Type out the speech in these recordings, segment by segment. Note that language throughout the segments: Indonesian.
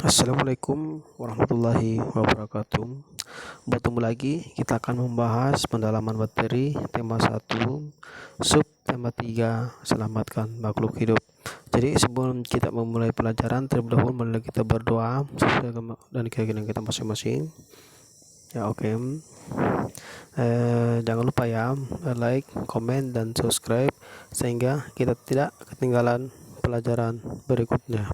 Assalamualaikum warahmatullahi wabarakatuh. Bertemu lagi, kita akan membahas pendalaman materi tema 1, sub tema 3, selamatkan makhluk hidup. Jadi sebelum kita memulai pelajaran, terlebih dahulu marilah kita berdoa sesuai dan keyakinan kita masing-masing. Ya, oke. Jangan lupa ya, like, komen, dan subscribe sehingga kita tidak ketinggalan pelajaran berikutnya.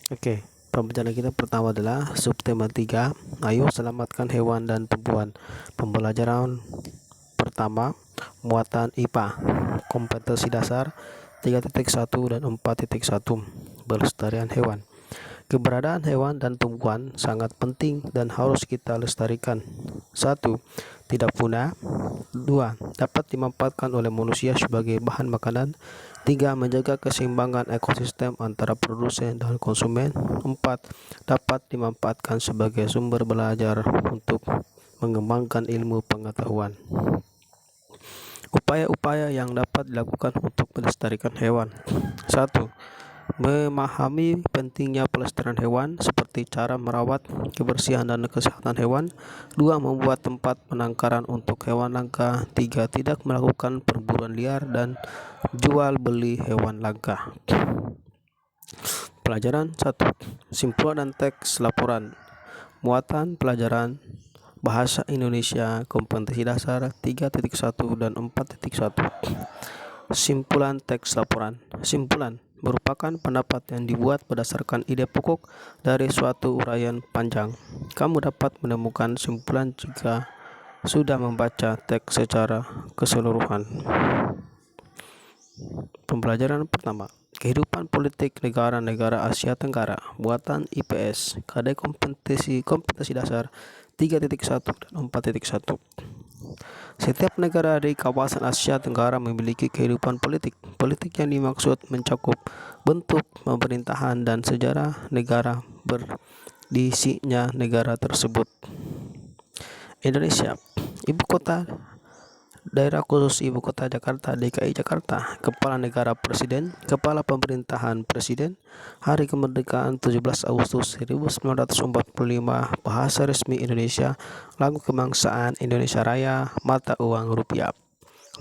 Oke. Pembelajaran kita pertama adalah subtema 3, ayo selamatkan hewan dan tumbuhan. Pembelajaran pertama, muatan IPA, kompetensi dasar 3.1 dan 4.1, pelestarian hewan. Keberadaan hewan dan tumbuhan sangat penting dan harus kita lestarikan. 1. Tidak punah. 2. Dapat dimanfaatkan oleh manusia sebagai bahan makanan. 3. Menjaga keseimbangan ekosistem antara produsen dan konsumen. 4. Dapat dimanfaatkan sebagai sumber belajar untuk mengembangkan ilmu pengetahuan. Upaya-upaya yang dapat dilakukan untuk melestarikan hewan. 1. Memahami pentingnya pelestarian hewan seperti cara merawat, kebersihan dan kesehatan hewan. 2. Membuat tempat penangkaran untuk hewan langka. 3. Tidak melakukan perburuan liar dan jual beli hewan langka. Pelajaran 1. Simpulan dan teks laporan. Muatan pelajaran Bahasa Indonesia kompetensi dasar 3.1 dan 4.1. Simpulan teks laporan. Simpulan merupakan pendapat yang dibuat berdasarkan ide pokok dari suatu uraian panjang. Kamu dapat menemukan simpulan jika sudah membaca teks secara keseluruhan. Pembelajaran pertama, kehidupan politik negara-negara Asia Tenggara, buatan IPS, Kadai kompetensi dasar 3.1 dan 4.1. Setiap negara di kawasan Asia Tenggara memiliki kehidupan politik. Politik yang dimaksud mencakup bentuk pemerintahan dan sejarah negara berdisinya negara tersebut. Indonesia, ibu kota, daerah khusus ibu kota Jakarta, DKI Jakarta, kepala negara presiden, kepala pemerintahan presiden, hari kemerdekaan 17 Agustus 1945, bahasa resmi Indonesia, lagu kebangsaan Indonesia Raya, mata uang rupiah.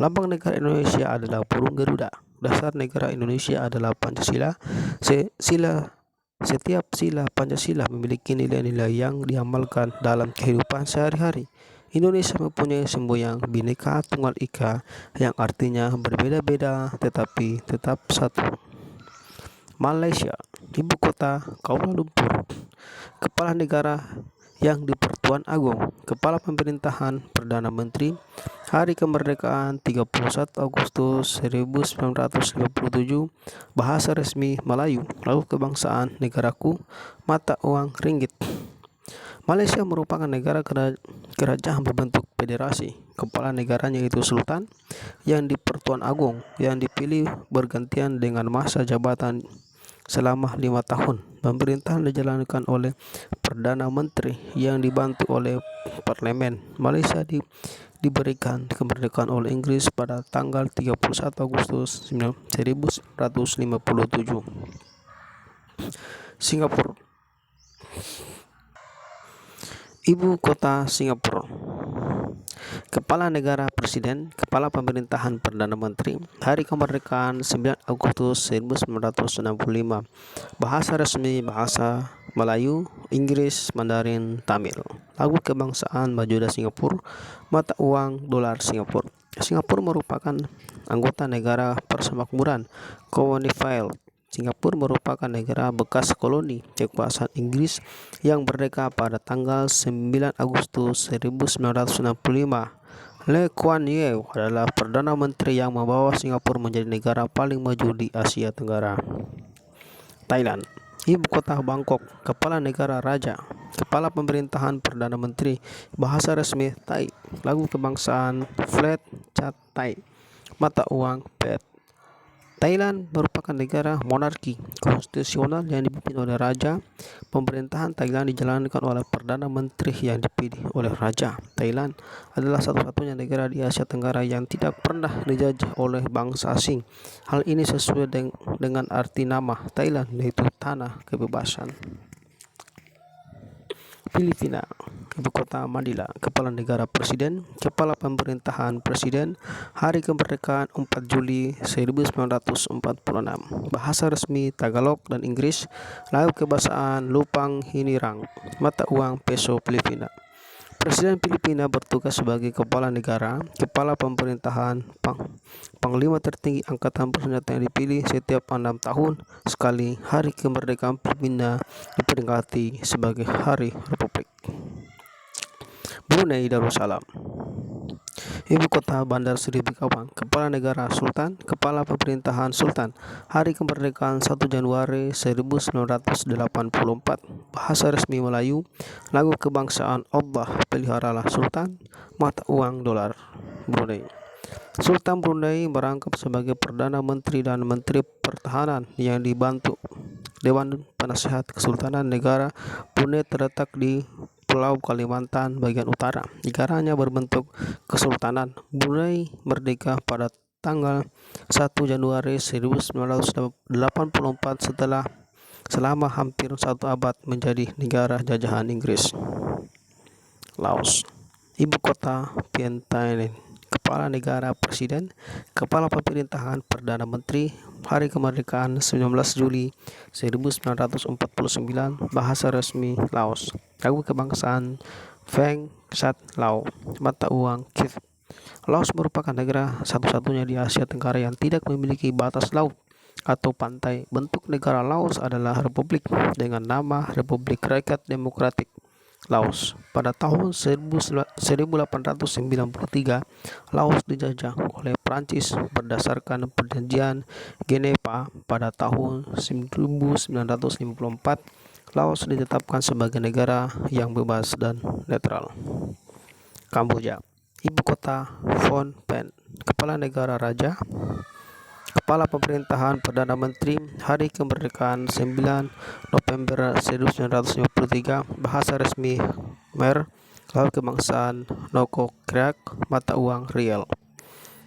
Lambang negara Indonesia adalah burung Garuda. Dasar negara Indonesia adalah Pancasila. Setiap sila Pancasila memiliki nilai-nilai yang diamalkan dalam kehidupan sehari-hari. Indonesia mempunyai semboyan Bhinneka Tunggal Ika yang artinya berbeda-beda tetapi tetap satu. Malaysia, ibu kota Kuala Lumpur, kepala negara yang di-Pertuan Agong, kepala pemerintahan Perdana Menteri, hari kemerdekaan 31 Agustus 1957, bahasa resmi Melayu, lagu kebangsaan negaraku, mata uang ringgit. Malaysia merupakan negara kerajaan berbentuk federasi. Kepala negaranya itu Sultan yang di-Pertuan Agong yang dipilih bergantian dengan masa jabatan selama 5 tahun. Pemerintahan dijalankan oleh Perdana Menteri yang dibantu oleh Parlemen. Malaysia diberikan kemerdekaan oleh Inggris pada tanggal 31 Agustus 1957. Singapura, ibu kota Singapura, kepala negara presiden, kepala pemerintahan Perdana Menteri, hari kemerdekaan 9 Agustus 1965, bahasa resmi bahasa Melayu, Inggris, Mandarin, Tamil, lagu kebangsaan Majuda Singapura, mata uang dolar Singapura. Singapura merupakan anggota negara Persemakmuran Commonwealth. Singapura merupakan negara bekas koloni kekuasaan Inggris yang merdeka pada tanggal 9 Agustus 1965. Lee Kuan Yew adalah Perdana Menteri yang membawa Singapura menjadi negara paling maju di Asia Tenggara. Thailand, ibu kota Bangkok, kepala negara raja, kepala pemerintahan Perdana Menteri, bahasa resmi Thai, lagu kebangsaan Flat Chat Thai, mata uang Pet. Thailand merupakan negara monarki konstitusional yang dipimpin oleh raja. Pemerintahan Thailand dijalankan oleh Perdana Menteri yang dipilih oleh raja. Thailand adalah satu-satunya negara di Asia Tenggara yang tidak pernah dijajah oleh bangsa asing. Hal ini sesuai dengan arti nama Thailand, yaitu tanah kebebasan. Filipina, ibu kota Manila. Kepala negara presiden, kepala pemerintahan presiden, hari kemerdekaan 4 Juli 1946. Bahasa resmi Tagalog dan Inggris, lalu kebahasaan Lupang Hinirang, mata uang peso Filipina. Presiden Filipina bertugas sebagai kepala negara, kepala pemerintahan, panglima tertinggi angkatan bersenjata yang dipilih setiap 6 tahun sekali. Hari kemerdekaan Filipina diperingati sebagai Hari Republik. Brunei Darussalam. Ibu kota Bandar Seri Begawan, kepala negara Sultan, kepala pemerintahan Sultan. Hari kemerdekaan 1 Januari 1984. Bahasa resmi Melayu, lagu kebangsaan Allah peliharalah Sultan, mata uang dolar Brunei. Sultan Brunei merangkap sebagai Perdana Menteri dan Menteri Pertahanan yang dibantu Dewan Penasehat Kesultanan. Negara Brunei terletak di Pulau Kalimantan bagian utara. Negaranya berbentuk kesultanan. Brunei merdeka pada tanggal 1 Januari 1984 selama hampir 1 abad menjadi negara jajahan Inggris. Laos. Ibu kota Vientiane. Kepala negara presiden, kepala pemerintahan perdana menteri. Hari kemerdekaan 19 Juli 1949. Bahasa resmi Laos, lagu kebangsaan Feng Sat Lao, mata uang Kip. Laos merupakan negara satu-satunya di Asia Tenggara yang tidak memiliki batas laut atau pantai. Bentuk negara Laos adalah republik dengan nama Republik Rakyat Demokratik Laos. Pada tahun 1893, Laos dijajah oleh Prancis berdasarkan Perjanjian Geneva. Pada tahun 1954, Laos ditetapkan sebagai negara yang bebas dan netral. Kamboja. Ibu kota Phnom Penh. Kepala negara raja, kepala pemerintahan perdana menteri. Hari kemerdekaan 9 November 1953. Bahasa resmi Khmer, lalu kebangsaan Nokok Kreak, mata uang riel.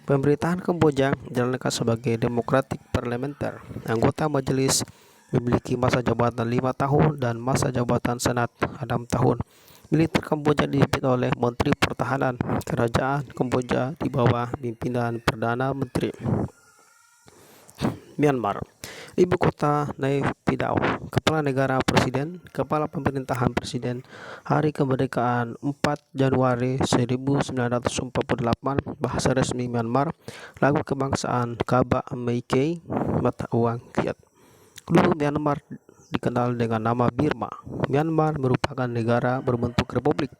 Pemerintahan Kamboja dijalankan sebagai demokratik parlementer. Anggota majelis memiliki masa jabatan 5 tahun dan masa jabatan senat 6 tahun. Militer Kamboja dipimpin oleh Menteri Pertahanan. Kerajaan Kamboja di bawah pimpinan Perdana Menteri. Myanmar. Ibu kota Naypyidaw. Kepala negara presiden, kepala pemerintahan presiden. Hari kemerdekaan 4 Januari 1948. Bahasa resmi Myanmar, lagu kebangsaan Kaba Meikei, mata uang Kyat. Dulu Myanmar dikenal dengan nama Birma. Myanmar merupakan negara berbentuk republik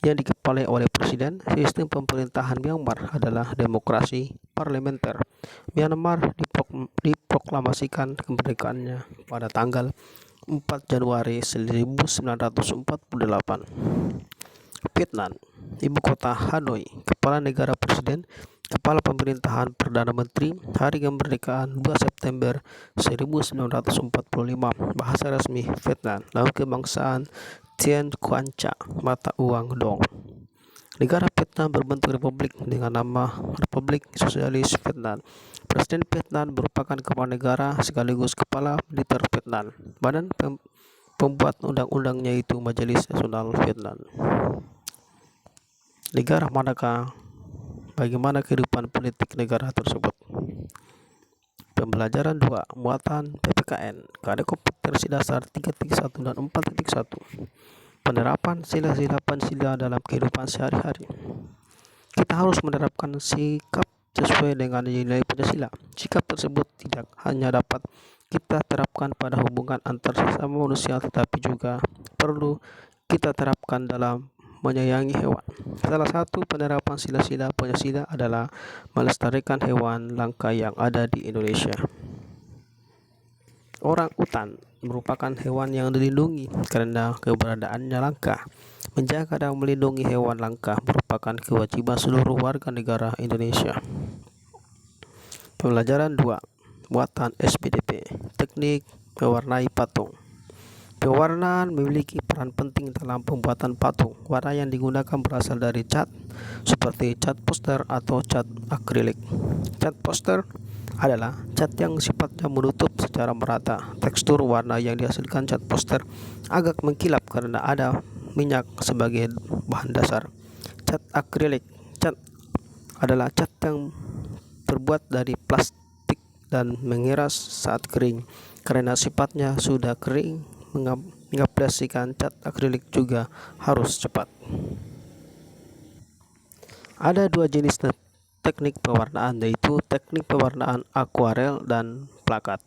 yang dikepalai oleh presiden. Sistem pemerintahan Myanmar adalah demokrasi parlementer. Myanmar diproklamasikan kemerdekaannya pada tanggal 4 Januari 1948. Vietnam. Ibu kota Hanoi. Kepala negara presiden, kepala pemerintahan perdana menteri. Hari kemerdekaan 2 September 1945. Bahasa resmi Vietnam, lalu kebangsaan Tien Quan Cha, mata uang dong. Negara Vietnam berbentuk republik dengan nama Republik Sosialis Vietnam. Presiden Vietnam merupakan kepala negara sekaligus kepala militer Vietnam. Badan pembuat undang-undangnya itu Majelis Nasional Vietnam. Negara manakah? Bagaimana kehidupan politik negara tersebut? Pembelajaran 2. Muatan PPKN. Kode Kompetensi Dasar 3.1 dan 4.1. Penerapan sila-sila Pancasila dalam kehidupan sehari-hari. Kita harus menerapkan sikap sesuai dengan nilai Pancasila. Sikap tersebut tidak hanya dapat kita terapkan pada hubungan antar sesama manusia, tetapi juga perlu kita terapkan dalam menyayangi hewan. Salah satu penerapan sila-sila Pancasila adalah melestarikan hewan langka yang ada di Indonesia. Orang utan merupakan hewan yang dilindungi karena keberadaannya langka. Menjaga dan melindungi hewan langka merupakan kewajiban seluruh warga negara Indonesia. Pembelajaran 2. Muatan SPDP. Teknik mewarnai patung. Pewarnaan memiliki peran penting dalam pembuatan patung. Warna yang digunakan berasal dari cat, seperti cat poster atau cat akrilik. Cat poster adalah cat yang sifatnya menutup secara merata. Tekstur warna yang dihasilkan cat poster agak mengkilap karena ada minyak sebagai bahan dasar. Cat akrilik. Cat adalah cat yang terbuat dari plastik dan mengeras saat kering. Karena sifatnya sudah kering, mengaplikasikan cat akrilik juga harus cepat. Ada dua jenis teknik pewarnaan, yaitu teknik pewarnaan akuarel dan plakat.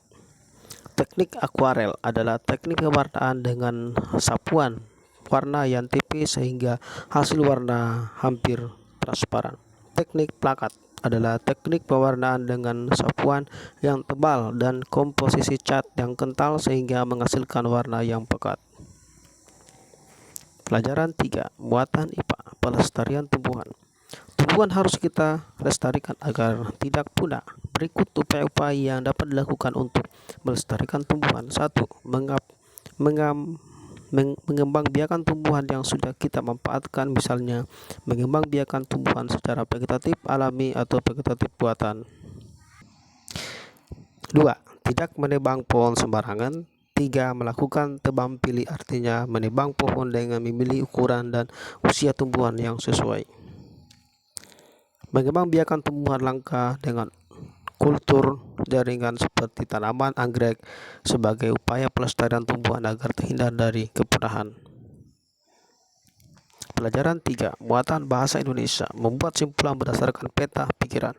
Teknik akuarel adalah teknik pewarnaan dengan sapuan warna yang tipis sehingga hasil warna hampir transparan. Teknik plakat adalah teknik pewarnaan dengan sapuan yang tebal dan komposisi cat yang kental sehingga menghasilkan warna yang pekat. Pelajaran 3. Muatan IPA, pelestarian tumbuhan. Tumbuhan harus kita lestarikan agar tidak punah. Berikut upaya-upaya yang dapat dilakukan untuk melestarikan tumbuhan. 1. Mengembangbiakan tumbuhan yang sudah kita manfaatkan, misalnya mengembangbiakan tumbuhan secara vegetatif alami atau vegetatif buatan. 2. Tidak menebang pohon sembarangan. 3. Melakukan tebang pilih, artinya menebang pohon dengan memilih ukuran dan usia tumbuhan yang sesuai. Mengembangbiakan tumbuhan langka dengan kultur jaringan seperti tanaman anggrek sebagai upaya pelestarian tumbuhan agar terhindar dari kepunahan. Pelajaran 3. Muatan bahasa Indonesia. Membuat simpulan berdasarkan peta pikiran.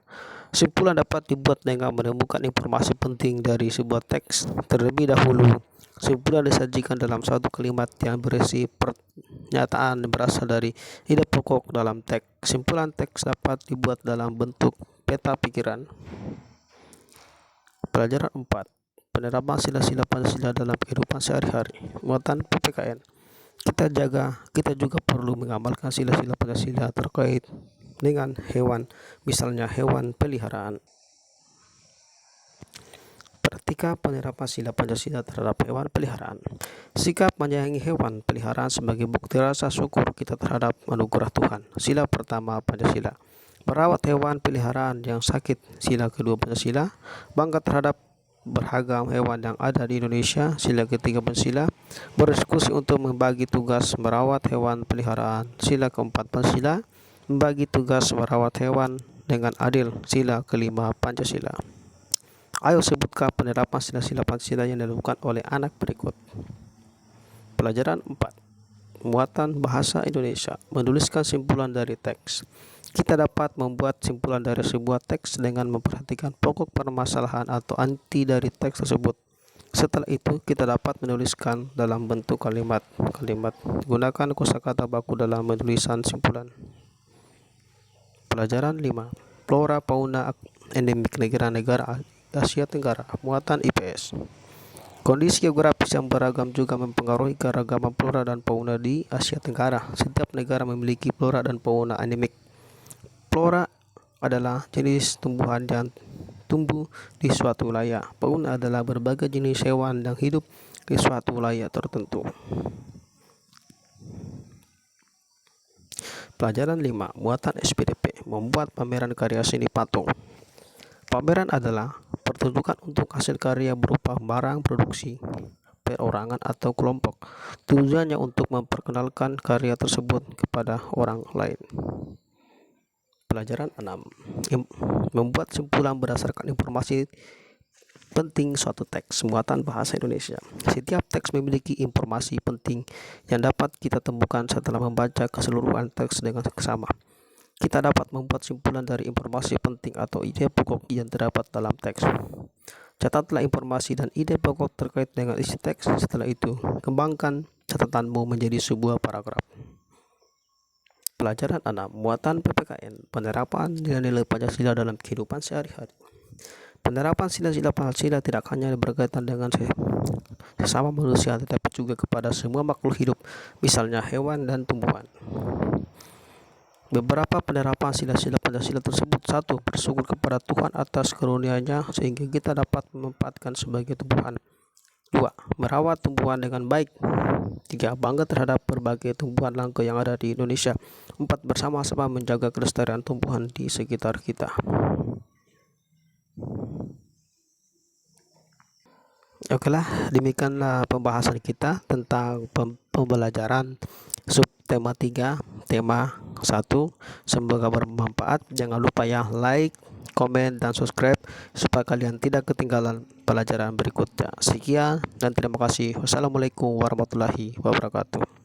Simpulan dapat dibuat dengan menemukan informasi penting dari sebuah teks. Terlebih dahulu, simpulan disajikan dalam satu kalimat yang berisi pernyataan yang berasal dari ide pokok dalam teks. Simpulan teks dapat dibuat dalam bentuk peta pikiran. Pelajaran 4. Penerapan sila-sila Pancasila dalam kehidupan sehari-hari. Muatan PPKN. Kita juga perlu mengamalkan sila-sila Pancasila terkait dengan hewan, misalnya hewan peliharaan. Perhatikan penerapan sila Pancasila terhadap hewan peliharaan. Sikap menyayangi hewan peliharaan sebagai bukti rasa syukur kita terhadap anugerah Tuhan. Sila pertama Pancasila. Merawat hewan peliharaan yang sakit. Sila kedua Pancasila. Bangga terhadap beragam hewan yang ada di Indonesia. Sila ketiga Pancasila. Berdiskusi untuk membagi tugas merawat hewan peliharaan. Sila keempat Pancasila. Membagi tugas merawat hewan dengan adil. Sila kelima Pancasila. Ayo sebutkan penerapan sila-sila Pancasila yang dilakukan oleh anak berikut. Pelajaran 4. Muatan bahasa Indonesia. Menuliskan simpulan dari teks. Kita dapat membuat simpulan dari sebuah teks dengan memperhatikan pokok permasalahan atau inti dari teks tersebut. Setelah itu, kita dapat menuliskan dalam bentuk kalimat-kalimat. Gunakan kosakata baku dalam penulisan simpulan. Pelajaran 5. Flora fauna endemik negara-negara Asia Tenggara. Muatan IPS. Kondisi geografis yang beragam juga mempengaruhi keragaman flora dan fauna di Asia Tenggara. Setiap negara memiliki flora dan fauna endemik. Flora adalah jenis tumbuhan yang tumbuh di suatu wilayah. Fauna adalah berbagai jenis hewan yang hidup di suatu wilayah tertentu. Pelajaran 5. Muatan SPDP. Membuat pameran karya seni patung. Pameran adalah pertunjukan untuk hasil karya berupa barang produksi perorangan atau kelompok. Tujuannya untuk memperkenalkan karya tersebut kepada orang lain. Pelajaran 6. Membuat simpulan berdasarkan informasi penting suatu teks. Muatan bahasa Indonesia. Setiap teks memiliki informasi penting yang dapat kita temukan setelah membaca keseluruhan teks dengan seksama. Kita dapat membuat simpulan dari informasi penting atau ide pokok yang terdapat dalam teks. Catatlah informasi dan ide pokok terkait dengan isi teks. Setelah itu, kembangkan catatanmu menjadi sebuah paragraf. Pelajaran 6. Muatan PPKN. Penerapan nilai-nilai Pancasila dalam kehidupan sehari-hari. Penerapan sila-sila Pancasila tidak hanya berkaitan dengan sesama manusia, tetapi juga kepada semua makhluk hidup, misalnya hewan dan tumbuhan. Beberapa penerapan sila-sila Pancasila tersebut: 1. Bersyukur kepada Tuhan atas karunia-Nya sehingga kita dapat memanfaatkan sebagai tumbuhan. 2. Merawat tumbuhan dengan baik. 3. Bangga terhadap berbagai tumbuhan langka yang ada di Indonesia. 4. Bersama-sama menjaga kelestarian tumbuhan di sekitar kita. Oke lah, demikianlah pembahasan kita tentang pembelajaran subtema 3, tema 1. Semoga bermanfaat. Jangan lupa ya like, komen, dan subscribe supaya kalian tidak ketinggalan pelajaran berikutnya. Sekian dan terima kasih. Wassalamualaikum warahmatullahi wabarakatuh.